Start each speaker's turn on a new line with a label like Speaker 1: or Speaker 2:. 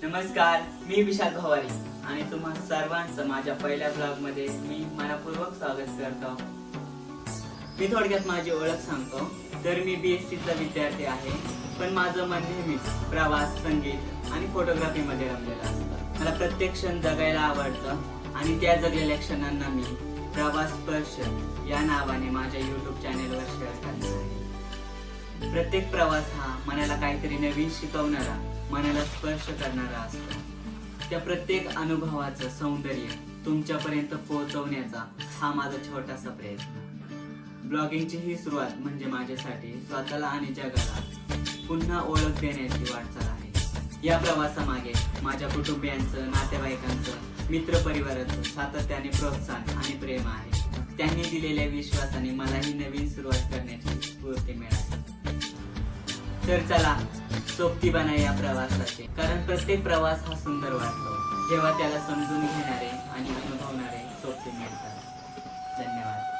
Speaker 1: नमस्कार, मी विशाल भवारी आणि तुम्हा सर्वांचं माझ्या पहिल्या ब्लॉग मध्ये मी मनपूर्वक स्वागत करतो। मी थोडक्यात माझी ओळख सांगतो। तर मी BSc चा विद्यार्थी आहे, पण माझं मन नेहमीच प्रवास, संगीत आणि फोटोग्राफी मध्ये रमलेलं असतं। मला प्रत्येक क्षण जगायला आवडतं आणि त्या जगलेल्या क्षणांना मी प्रवास स्पर्श या नावाने माझ्या YouTube चॅनेलवर शेअर करणार आहे। प्रत्येक प्रवास हा मनाला काहीतरी नवीन शिकवणारा, मनाला स्पर्श करणारा असतो। त्या प्रत्येक अनुभवाचं सौंदर्य तुमच्यापर्यंत पोहोचवण्याचा हा माझा छोटासा प्रयत्न। ब्लॉगिंगची ही सुरुवात म्हणजे माझ्यासाठी स्वतःला आणि जगाला पुन्हा ओळख देण्याची वाटचाल आहे। या प्रवासामागे माझ्या कुटुंबियांचं, नातेवाईकांचं, मित्रपरिवाराचं सातत्याने प्रोत्साहन आणि प्रेम आहे। त्यांनी दिलेल्या विश्वासाने मला ही नवीन सुरुवात करण्याची स्फूर्ती मिळाली। तर चला सोबती बना या प्रवासाचे, कारण प्रत्येक प्रवास हा सुंदर वाटतो जेव्हा त्याला समजून घेणारे आणि अनुभवणारे सोबती मिळतात। धन्यवाद।